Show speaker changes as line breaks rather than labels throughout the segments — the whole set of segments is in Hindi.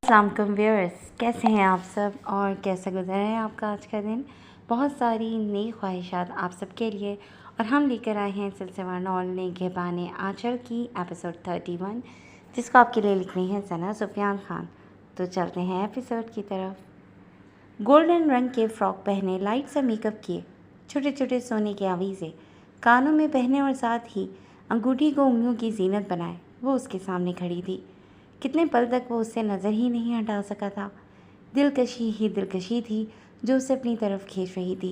अस्सलाम वालेकुम व्यूअर्स, कैसे हैं आप सब और कैसा गुजरा है आपका आज का दिन। बहुत सारी नई ख्वाहिशात आप सबके लिए और हम लेकर आए हैं सिलसिला नॉल निगहबान आंचल की एपिसोड 31, जिसको आपके लिए लिख रही हैं सना सुफियान खान। तो चलते हैं एपिसोड की तरफ। गोल्डन रंग के फ्रॉक पहने, लाइट सा मेकअप किए, छोटे छोटे सोने के आवीज़े कानों में पहने और साथ ही अंगूठी को उंगलियों की जीनत बनाए वो उसके सामने खड़ी थी। कितने पल तक वो उससे नज़र ही नहीं हटा सका था। दिलकशी ही दिलकशी थी जो उसे अपनी तरफ खींच रही थी।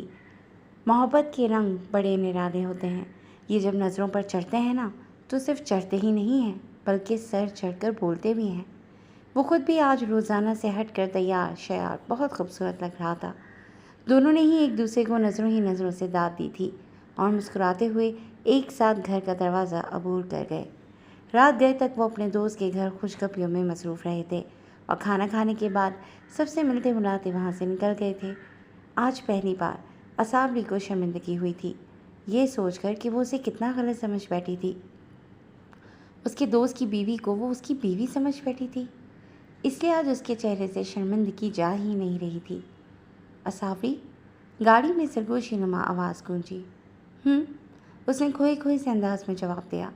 मोहब्बत के रंग बड़े निराले होते हैं। ये जब नज़रों पर चढ़ते हैं ना, तो सिर्फ चढ़ते ही नहीं हैं बल्कि सर चढ़कर बोलते भी हैं। वो खुद भी आज रोज़ाना से हट कर तैयार शयार बहुत खूबसूरत लग रहा था। दोनों ने ही एक दूसरे को नज़रों ही नज़रों से दाद दी थी और मुस्कुराते हुए एक साथ घर का दरवाज़ा अबूर कर गए। रात गए तक वो अपने दोस्त के घर खुशगपियों में मसरूफ़ रहे थे और खाना खाने के बाद सबसे मिलते मुलाते वहाँ से निकल गए थे। आज पहली बार असावरी को शर्मिंदगी हुई थी, ये सोचकर कि वो उसे कितना गलत समझ बैठी थी। उसके दोस्त की बीवी को वो उसकी बीवी समझ बैठी थी, इसलिए आज उसके चेहरे से शर्मिंदगी जा ही नहीं रही थी। असावरी, गाड़ी में सरगोशी नुमा आवाज़ गूंजी। उसने खोए खोए से अंदाज में जवाब दिया।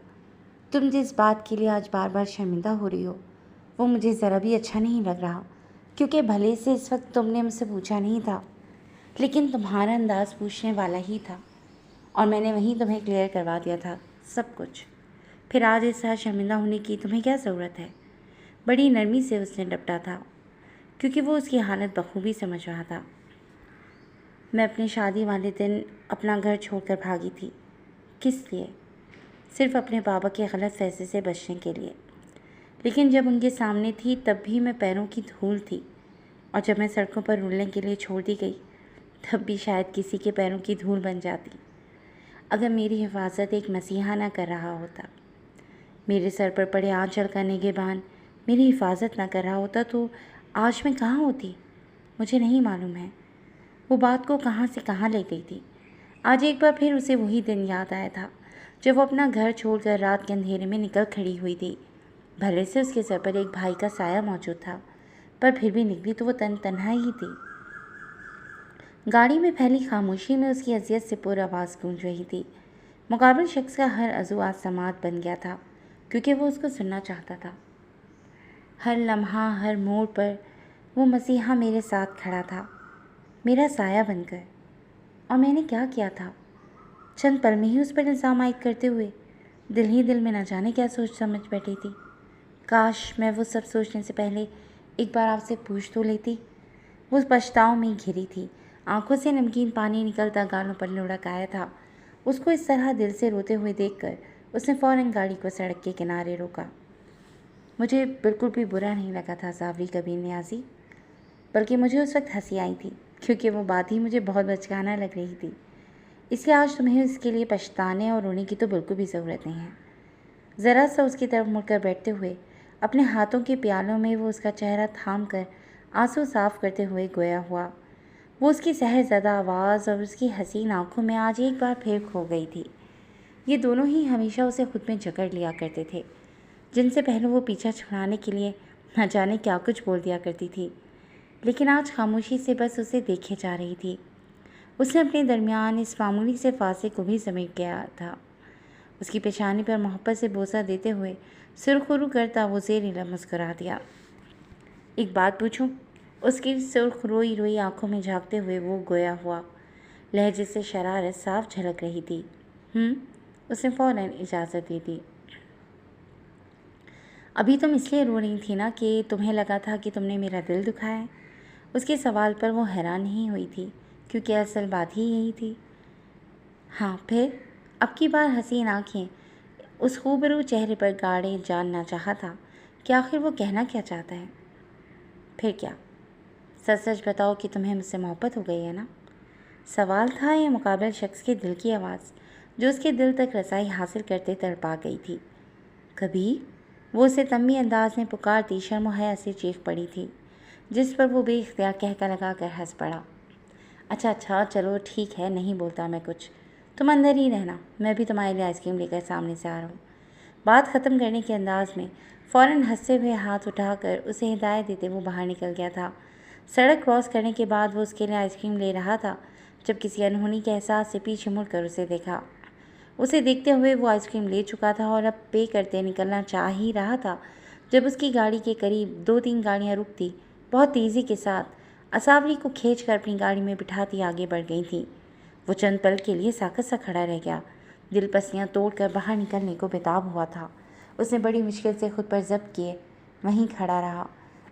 तुम जिस बात के लिए आज बार बार शर्मिंदा हो रही हो, वो मुझे ज़रा भी अच्छा नहीं लग रहा, क्योंकि भले से इस वक्त तुमने मुझसे पूछा नहीं था, लेकिन तुम्हारा अंदाज़ पूछने वाला ही था और मैंने वहीं तुम्हें क्लियर करवा दिया था सब कुछ। फिर आज इस तरह शर्मिंदा होने की तुम्हें क्या ज़रूरत है। बड़ी नरमी से उसने डपटा था, क्योंकि वो उसकी हालत बखूबी समझ रहा था। मैं अपनी शादी वाले दिन अपना घर छोड़कर भागी थी। किस लिए? सिर्फ अपने बाबा के गलत फैसले से बचने के लिए। लेकिन जब उनके सामने थी तब भी मैं पैरों की धूल थी, और जब मैं सड़कों पर रुलने के लिए छोड़ दी गई तब भी शायद किसी के पैरों की धूल बन जाती। अगर मेरी हिफाजत एक मसीहा ना कर रहा होता, मेरे सर पर पड़े आंचल का निगहबान मेरी हिफाजत ना कर रहा होता, तो आज मैं कहाँ होती मुझे नहीं मालूम है। वो बात को कहाँ से कहाँ ले गई थी। आज एक बार फिर उसे वही दिन याद आया था जब वो अपना घर छोड़कर रात के अंधेरे में निकल खड़ी हुई थी। भले से उसके सर पर एक भाई का साया मौजूद था, पर फिर भी निकली तो वो तन्हा ही थी। गाड़ी में फैली खामोशी में उसकी अजियत से पूरी आवाज़ गूंज रही थी। मुकाबिल शख्स का हर अज़ू आज समात बन गया था, क्योंकि वो उसको सुनना चाहता था। हर लम्हा, हर मोड़ पर वो मसीहा मेरे साथ खड़ा था, मेरा साया बनकर। और मैंने क्या किया था? चंद पल में ही उस पर इल्ज़ाम आयद करते हुए दिल ही दिल में न जाने क्या सोच समझ बैठी थी। काश मैं वो सब सोचने से पहले एक बार आपसे पूछ तो लेती। वो पछताव में घिरी थी, आंखों से नमकीन पानी निकलता गालों पर लुढ़क आया था। उसको इस तरह दिल से रोते हुए देखकर उसने फ़ौरन गाड़ी को सड़क के किनारे रोका। मुझे बिल्कुल भी बुरा नहीं लगा था सावरी कबीर न्याज़ी, बल्कि मुझे उस वक्त हंसी आई थी, क्योंकि वो बात ही मुझे बहुत बचकाना लग रही थी। इसलिए आज तुम्हें इसके लिए पछताने और रोने की तो बिल्कुल भी ज़रूरत नहीं है। ज़रा सा उसकी तरफ मुड़कर बैठते हुए अपने हाथों के प्यालों में वो उसका चेहरा थाम कर आंसू साफ करते हुए गोया हुआ। वो उसकी सहरज़दा आवाज़ और उसकी हसीन आंखों में आज एक बार फिर खो गई थी। ये दोनों ही हमेशा उसे खुद में जकड़ लिया करते थे, जिनसे पहले वो पीछा छुड़ाने के लिए न जाने क्या कुछ बोल दिया करती थी, लेकिन आज खामोशी से बस उसे देखे जा रही थी। उसने अपने दरमियान इस मामूली से फासले को भी समेट गया था। उसकी पेशानी पर मोहब्बत से बोसा देते हुए सुरखरू करता वो ज़ेर लब मुस्कुरा दिया। एक बात पूछूं? उसकी सुर्ख रोई रोई आंखों में झांकते हुए वो गोया हुआ। लहजे से शरारत साफ झलक रही थी। उसने फ़ौरन इजाज़त दे दी। अभी तुम इसलिए रो रही थी ना कि तुम्हें लगा था कि तुमने मेरा दिल दुखाया है? उसके सवाल पर वो हैरान नहीं हुई थी, क्योंकि असल बात ही यही थी। हाँ, फिर? अब की बार हसीन आँखें उस खूबरू चेहरे पर गाड़े जानना चाहा था कि आखिर वो कहना क्या चाहता है। फिर क्या? सच सच बताओ कि तुम्हें मुझसे मोहब्बत हो गई है ना? सवाल था या मुकाबिल शख्स के दिल की आवाज़ जो उसके दिल तक रसाई हासिल करते तड़पा गई थी। कभी वो उसे तम्मी अंदाज में पुकारती शर्म हया से चीख पड़ी थी, जिस पर वो बेख्तियार कहका लगा कर हंस पड़ा। अच्छा, चलो ठीक है, नहीं बोलता मैं कुछ। तुम अंदर ही रहना, मैं भी तुम्हारे लिए आइसक्रीम लेकर सामने से आ रहा हूँ। बात ख़त्म करने के अंदाज में फ़ौरन हंसते हुए हाथ उठाकर उसे हिदायत देते वो बाहर निकल गया था। सड़क क्रॉस करने के बाद वो उसके लिए आइसक्रीम ले रहा था जब किसी अनहोनी के एहसास से पीछे मुड़कर उसे देखा। उसे देखते हुए वो आइसक्रीम ले चुका था और अब पे करते निकलना चाह ही रहा था जब उसकी गाड़ी के करीब 2-3 गाड़ियाँ रुकती बहुत तेज़ी के साथ असावरी को खींचकर अपनी गाड़ी में बिठाती आगे बढ़ गई थी। वो चंद पल के लिए साकत सा खड़ा रह गया, दिल पसलियाँ तोड़कर बाहर निकलने को बेताब हुआ था। उसने बड़ी मुश्किल से खुद पर जब्त किए वहीं खड़ा रहा।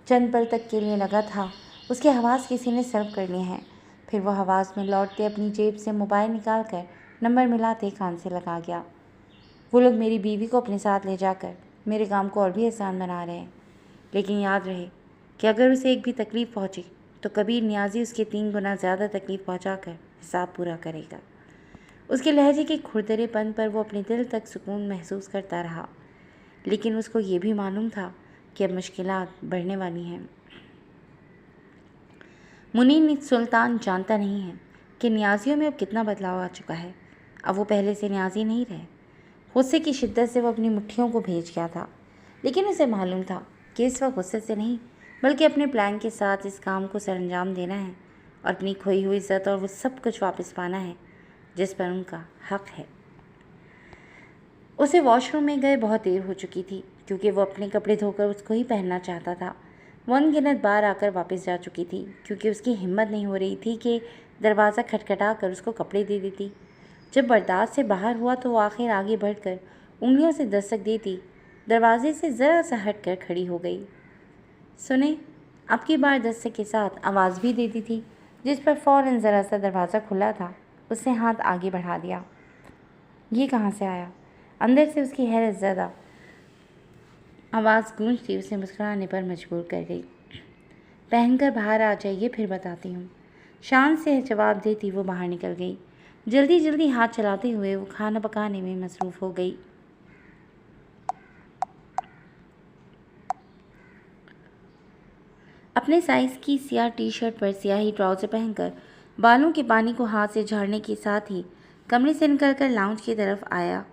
चंद पल तक के लिए लगा था उसकी आवाज़ किसी ने सर्व कर ली है। फिर वो आवाज़ में लौटते अपनी जेब से मोबाइल निकाल कर नंबर मिलाते कान से लगा गया। वो लोग मेरी बीवी को अपने साथ ले जाकर मेरे काम को और भी आसान बना रहे हैं, लेकिन याद रहे कि अगर उसे एक भी तकलीफ़ पहुंची तो कबीर नियाजी उसके 3 गुना ज़्यादा तकलीफ़ पहुंचाकर हिसाब पूरा करेगा। उसके लहजे के खुरदरेपन पर वो अपने दिल तक सुकून महसूस करता रहा, लेकिन उसको ये भी मालूम था कि अब मुश्किलात बढ़ने वाली हैं। मुनीर सुल्तान जानता नहीं है कि नियाजियों में अब कितना बदलाव आ चुका है। अब वो पहले से नियाजी नहीं रहे। गुस्से की शिद्दत से वो अपनी मुट्ठियों को भेज गया था, लेकिन उसे मालूम था कि इस वक्त गुस्से से नहीं बल्कि अपने प्लान के साथ इस काम को सरअंजाम देना है और अपनी खोई हुई इज्जत और वो सब कुछ वापस पाना है जिस पर उनका हक है। उसे वॉशरूम में गए बहुत देर हो चुकी थी क्योंकि वो अपने कपड़े धोकर उसको ही पहनना चाहता था। वो अनगिनत बार आकर वापस जा चुकी थी क्योंकि उसकी हिम्मत नहीं हो रही थी कि दरवाज़ा खटखटा कर उसको कपड़े दे देती। जब बर्दाश्त से बाहर हुआ तो वो आखिर आगे बढ़कर उंगलियों से दस्तक देती दरवाजे से ज़रा सा हट कर खड़ी हो गई। सुने, अब की बार दस्तक के साथ आवाज़ भी दे दी थी, जिस पर फ़ौरन ज़रा सा दरवाज़ा खुला था। उसने हाथ आगे बढ़ा दिया। ये कहाँ से आया? अंदर से उसकी हैरत ज़्यादा आवाज़ गूंजती उसे मुस्कुराने पर मजबूर कर गई। पहनकर बाहर आ जाइए, फिर बताती हूँ। शान से जवाब देती वो बाहर निकल गई। जल्दी जल्दी हाथ चलाते हुए वो खाना पकाने में मसरूफ़ हो गई। अपने साइज़ की सियाह टी शर्ट पर सियाही ट्राउज़र पहनकर बालों के पानी को हाथ से झाड़ने के साथ ही कमरे से निकलकर लाउंज की तरफ आया,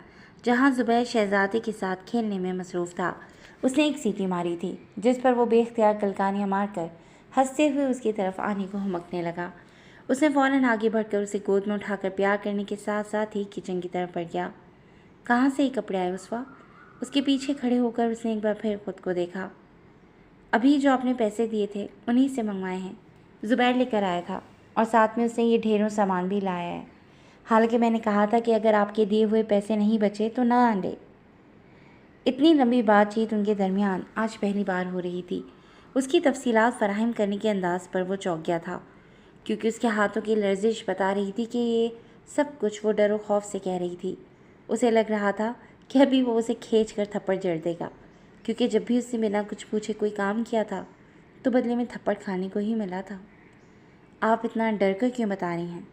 जहां ज़ुबैर शहज़ादे के साथ खेलने में मसरूफ़ था। उसने एक सीटी मारी थी, जिस पर वो बेख्तियार कलकानियाँ मारकर हंसते हुए उसकी तरफ आने को हुमकने लगा। उसने फ़ौरन आगे बढ़कर उसे गोद में उठाकर प्यार करने के साथ साथ ही किचन की तरफ बढ़ गया। कहाँ से ये कपड़े आए उस्वा? उसके पीछे खड़े होकर उसने एक बार फिर खुद को देखा। अभी जो आपने पैसे दिए थे उन्हीं से मंगवाए हैं। ज़ुबैर लेकर आया था और साथ में उसने ये ढेरों सामान भी लाया है। हालांकि मैंने कहा था कि अगर आपके दिए हुए पैसे नहीं बचे तो ना आने। इतनी लंबी बातचीत उनके दरमियान आज पहली बार हो रही थी। उसकी तफसीलात फराहम करने के अंदाज पर वो चौंक गया था, क्योंकि उसके हाथों की लर्जिश बता रही थी कि ये सब कुछ वो डर और खौफ से कह रही थी। उसे लग रहा था कि अभी वो उसे खींच कर थप्पड़ जड़ देगा, क्योंकि जब भी उससे बिना कुछ पूछे कोई काम किया था तो बदले में थप्पड़ खाने को ही मिला था। आप इतना डर कर क्यों बता रही हैं?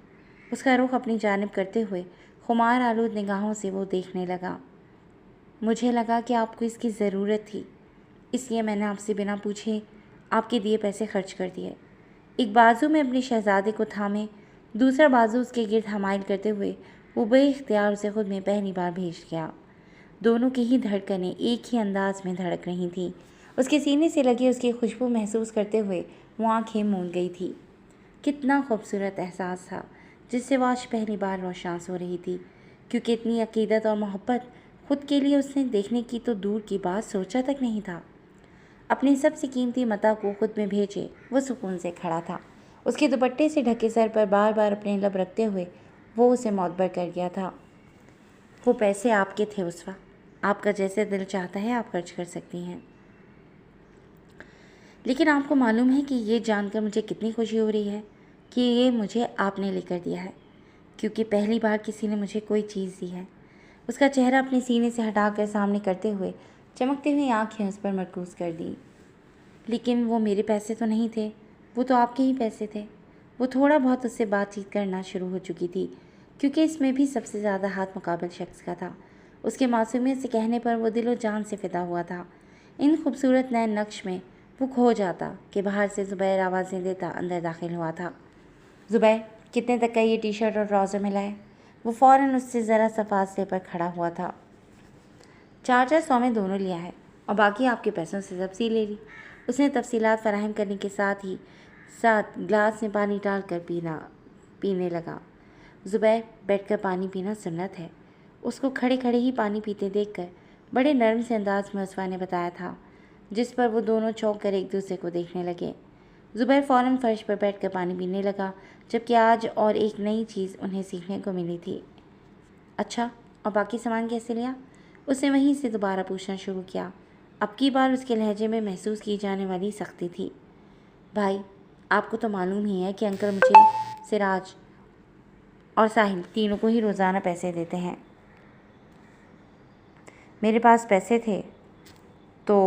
उसका रुख अपनी जानिब करते हुए खुमार आलूद निगाहों से वो देखने लगा। मुझे लगा कि आपको इसकी ज़रूरत थी, इसलिए मैंने आपसे बिना पूछे आपके दिए पैसे खर्च कर दिए। एक बाजू में अपने शहज़ादे को थामे, दूसरा बाजू उसके गिर्द हमाइल करते हुए वो बेइख्तियार उसे खुद में पहली बार भेज गया। दोनों की ही धड़कनें एक ही अंदाज में धड़क रही थीं। उसके सीने से लगी उसकी खुशबू महसूस करते हुए वो आँखें मूंद गई थी। कितना खूबसूरत एहसास था जिससे वो आज पहली बार रोशांस हो रही थी, क्योंकि इतनी अकीदत और मोहब्बत खुद के लिए उसने देखने की तो दूर की बात सोचा तक नहीं था। अपनी सबसे कीमती मता को खुद में भेजे वो सुकून से खड़ा था। उसके दुपट्टे से ढके सर पर बार बार अपने लब रखते हुए वो उसे मौतबर कर गया था। वो पैसे आपके थे उस्वा, आपका जैसे दिल चाहता है आप खर्च कर सकती हैं। लेकिन आपको मालूम है कि ये जानकर मुझे कितनी खुशी हो रही है कि ये मुझे आपने लेकर दिया है, क्योंकि पहली बार किसी ने मुझे कोई चीज़ दी है। उसका चेहरा अपने सीने से हटाकर सामने करते हुए चमकती हुई आँखें उस पर मरकूज़ कर दी। लेकिन वो मेरे पैसे तो नहीं थे, वो तो आपके ही पैसे थे। वो थोड़ा बहुत उससे बातचीत करना शुरू हो चुकी थी, क्योंकि इसमें भी सबसे ज़्यादा हाथ मुकाबल शख्स का था। उसके मासूमियत से कहने पर वो दिलो जान से फिदा हुआ था। इन खूबसूरत नए नक्श में वो खो जाता कि बाहर से ज़ुबैर आवाज़ें देता अंदर दाखिल हुआ था। ज़ुबैर, कितने तक का ये टी शर्ट और ट्राउज़र मिला है? वो फ़ौरन उससे ज़रा सा फासले पर खड़ा हुआ था। 4-4 सौ में दोनों लिया है। और बाकी आपके पैसों से सब्ज़ी ले ली। उसने तफसीलात फराहम करने के साथ ग्लास में पानी डालकर पीने लगा। ज़ुबैर बैठकर पानी पीना सुन्नत है। उसको खड़े खड़े ही पानी पीते देखकर बड़े नरम से अंदाज में उसवा ने बताया था, जिस पर वो दोनों चौंक कर एक दूसरे को देखने लगे। ज़ुबैर फ़ौरन फर्श पर बैठकर पानी पीने लगा, जबकि आज और एक नई चीज़ उन्हें सीखने को मिली थी। अच्छा, और बाकी सामान कैसे लिया? उसने वहीं से दोबारा पूछना शुरू किया। अब की बार उसके लहजे में महसूस की जाने वाली सख्ती थी। भाई, आपको तो मालूम ही है कि अंकल मुझे, सिराज और साहिल तीनों को ही रोज़ाना पैसे देते हैं। मेरे पास पैसे थे तो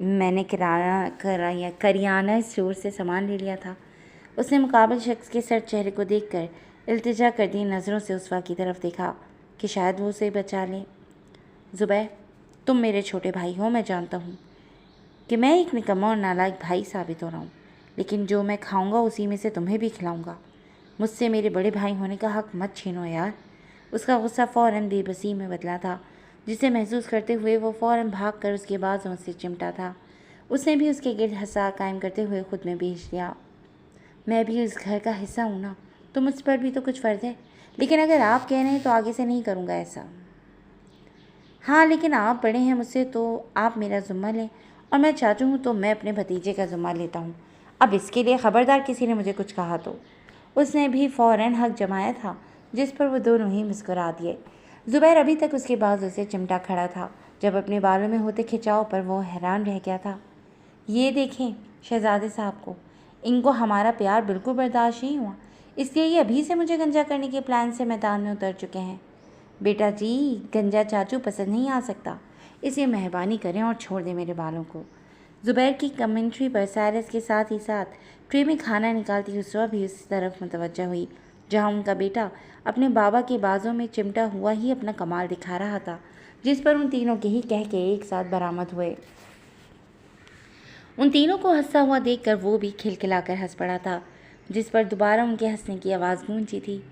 मैंने करियाना स्टोर से सामान ले लिया था। उसने मुकाबिल शख्स के सर चेहरे को देखकर इल्तिजा कर दी नज़रों से उसवा की तरफ देखा कि शायद वो उसे बचा ले। ज़ुबैर, तुम मेरे छोटे भाई हो, मैं जानता हूँ कि मैं एक निकम्मा और नालायक भाई साबित हो रहा हूँ, लेकिन जो मैं खाऊंगा उसी में से तुम्हें भी खिलाऊंगा। मुझसे मेरे बड़े भाई होने का हक मत छीनो यार। उसका गुस्सा फ़ौरन बेबसी में बदला था, जिसे महसूस करते हुए वो फ़ौरन भागकर उसके बाजों से चिमटा था। उसने भी उसके गिर्द हंसा कायम करते हुए खुद में बेच दिया। मैं भी उस घर का हिस्सा हूँ ना, तो मुझ पर भी तो कुछ फ़र्ज़ है, लेकिन अगर आप कह रहे हैं तो आगे से नहीं करूँगा ऐसा। हाँ, लेकिन आप बड़े हैं मुझसे, तो आप मेरा ज़िम्मा लें, और मैं चाचू हूँ तो मैं अपने भतीजे का ज़िम्मा लेता हूँ। अब इसके लिए ख़बरदार किसी ने मुझे कुछ कहा तो। उसने भी फ़ौरन हक जमाया था, जिस पर वो दोनों ही मुस्कुरा दिए। ज़ुबैर अभी तक उसके बाजू से चिमटा खड़ा था, जब अपने बालों में होते खिंचाव पर वो हैरान रह गया था। ये देखें शहज़ादे साहब को, इनको हमारा प्यार बिल्कुल बर्दाश्त नहीं हुआ, इसलिए ये अभी से मुझे गंजा करने के प्लान से मैदान में उतर चुके हैं। बेटा जी, गंजा चाचू पसंद नहीं आ सकता, इसलिए मेहरबानी करें और छोड़ दें मेरे बालों को। ज़ुबैर की कमेंट्री पर साइरस के साथ ही साथ ट्रे में खाना निकालती उसवा भी उस तरफ मुतवज्जा हुई, जहाँ उनका बेटा अपने बाबा के बाजों में चिमटा हुआ ही अपना कमाल दिखा रहा था, जिस पर उन तीनों के ही कह के एक साथ बरामद हुए। उन तीनों को हंसता हुआ देखकर वो भी खिलखिलाकर हंस पड़ा था, जिस पर दोबारा उनके हंसने की आवाज़ गूंजी थी।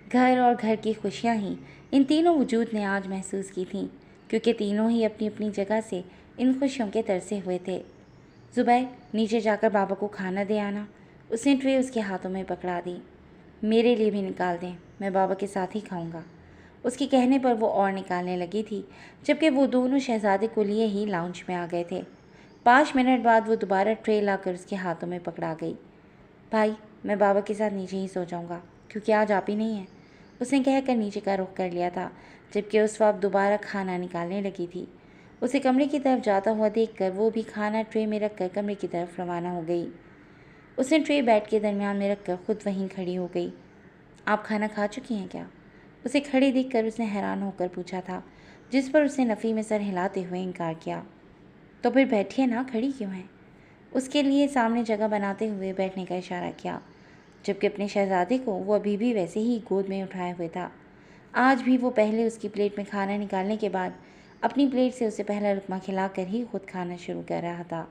घर और घर की खुशियाँ ही इन तीनों वजूद ने आज महसूस की थीं, क्योंकि तीनों ही अपनी अपनी जगह से इन खुशियों के तरसे हुए थे। ज़ुबैर, नीचे जाकर बाबा को खाना दे आना। उसने ट्रे उसके हाथों में पकड़ा दी। मेरे लिए भी निकाल दें, मैं बाबा के साथ ही खाऊंगा। उसके कहने पर वो और निकालने लगी थी, जबकि वो दोनों शहज़ादे को लिए ही लाउंज में आ गए थे। 5 मिनट बाद वो दोबारा ट्रे लाकर उसके हाथों में पकड़ा गई। भाई, मैं बाबा के साथ नीचे ही सो जाऊंगा, क्योंकि आज आप ही नहीं हैं। उसने कहकर नीचे का रुख कर लिया था, जबकि उस वक्त दोबारा खाना निकालने लगी थी। उसे कमरे की तरफ जाता हुआ देखकर वो भी खाना ट्रे में रखकर कमरे की तरफ रवाना हो गई। उसने ट्रे बेड के दरमियान में रखकर खुद वहीं खड़ी हो गई। आप खाना खा चुकी हैं क्या? उसे खड़ी देखकर उसने हैरान होकर पूछा था, जिस पर उसने नफ़ी में सर हिलाते हुए इनकार किया। तो फिर बैठिए ना, खड़ी क्यों हैं? उसके लिए सामने जगह बनाते हुए बैठने का इशारा किया, जबकि अपने शहज़ादे को वो अभी भी वैसे ही गोद में उठाए हुए था। आज भी वो पहले उसकी प्लेट में खाना निकालने के बाद अपनी प्लेट से उसे पहला लुक़मा खिलाकर ही खुद खाना शुरू कर रहा था।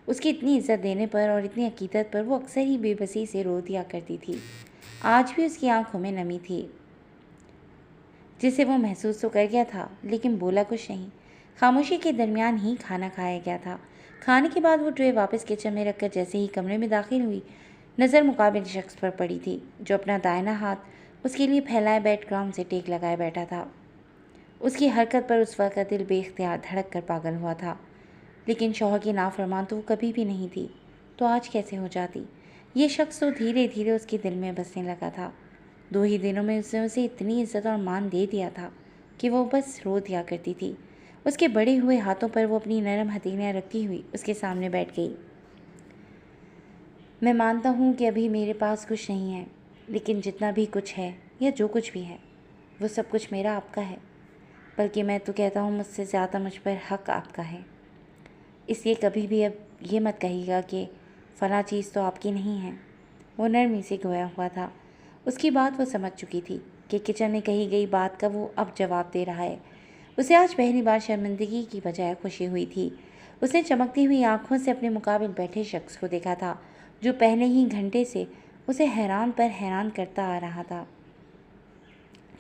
उसकी इतनी इज्जत देने पर और इतनी अकीदत पर वो अक्सर ही बेबसी से रो दिया करती थी। आज भी उसकी आंखों में नमी थी, जिसे वो महसूस तो कर गया था, लेकिन बोला कुछ नहीं। खामोशी के दरमियान ही खाना खाया गया था। खाने के बाद वो ट्रे वापस किचन में रखकर जैसे ही कमरे में दाखिल हुई, नज़र मुकाबिल शख्स पर पड़ी थी, जो अपना दाहिना हाथ उसके लिए फैलाए बैकग्राउंड से टेक लगाए बैठा था। उसकी हरकत पर उस वक्त का दिल बेख्तियार धड़क कर पागल हुआ था, लेकिन शौहर की नाफरमान तो वो कभी भी नहीं थी, तो आज कैसे हो जाती? ये शख्स तो धीरे धीरे उसके दिल में बसने लगा था। 2 ही दिनों में उसने उसे इतनी इज्जत और मान दे दिया था कि वो बस रो दिया करती थी। उसके बड़े हुए हाथों पर वो अपनी नरम हथेलियाँ रखी हुई उसके सामने बैठ गई। मैं मानता हूँ कि अभी मेरे पास कुछ नहीं है, लेकिन जितना भी कुछ है या जो कुछ भी है, वो सब कुछ मेरा आपका है। बल्कि मैं तो कहता हूँ, मुझसे ज़्यादा मुझ पर हक आपका है। इसलिए कभी भी अब ये मत कहिएगा कि फ़लाँ चीज़ तो आपकी नहीं है। वो नरमी से गोया हुआ था। उसकी बात वो समझ चुकी थी कि किचन में कही गई बात का वो अब जवाब दे रहा है। उसे आज पहली बार शर्मिंदगी की बजाय खुशी हुई थी। उसने चमकती हुई आंखों से अपने मुकाबिल बैठे शख्स को देखा था, जो पहले ही घंटे से उसे हैरान पर हैरान करता आ रहा था।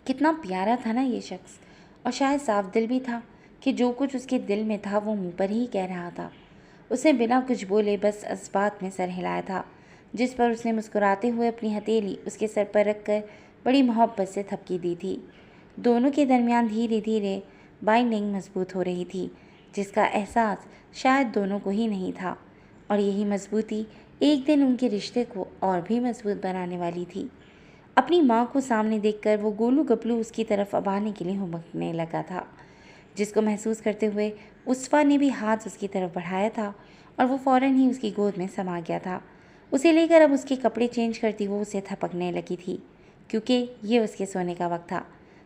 कितना प्यारा था ना ये शख्स, और शायद साफ दिल भी था कि जो कुछ उसके दिल में था वो मुंह पर ही कह रहा था। उसने बिना कुछ बोले बस इस बात में सर हिलाया था, जिस पर उसने मुस्कुराते हुए अपनी हथेली उसके सर पर रखकर बड़ी मोहब्बत से थपकी दी थी। दोनों के दरमियान धीरे धीरे बाइंडिंग मजबूत हो रही थी, जिसका एहसास शायद दोनों को ही नहीं था, और यही मजबूती एक दिन उनके रिश्ते को और भी मजबूत बनाने वाली थी। अपनी माँ को सामने देखकर वो गोलू गपलू उसकी तरफ अब आने के लिए हुबकने लगा था, जिसको महसूस करते हुए उस्फा ने भी हाथ उसकी तरफ बढ़ाया था और वो फ़ौरन ही उसकी गोद में समा गया था। उसे लेकर अब उसके कपड़े चेंज करती वो उसे थपकने लगी थी, क्योंकि ये उसके सोने का वक्त था।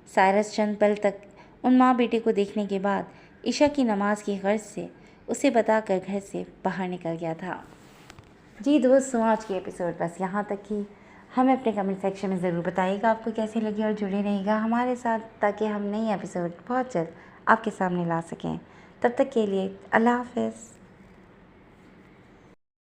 साइरस चंद पल तक उन माँ बेटे को देखने के बाद ईशा की नमाज की गर्ज से उसे बताकर घर से बाहर निकल गया था। जी दोस्तों, आज की एपिसोड बस यहाँ तक ही। हमें अपने कमेंट सेक्शन में ज़रूर बताइएगा आपको कैसी लगी, और जुड़े रहिएगा हमारे साथ ताकि हम नई एपिसोड बहुत जल्द आपके सामने ला सकें। तब तक के लिए अल्लाह हाफ़िज़।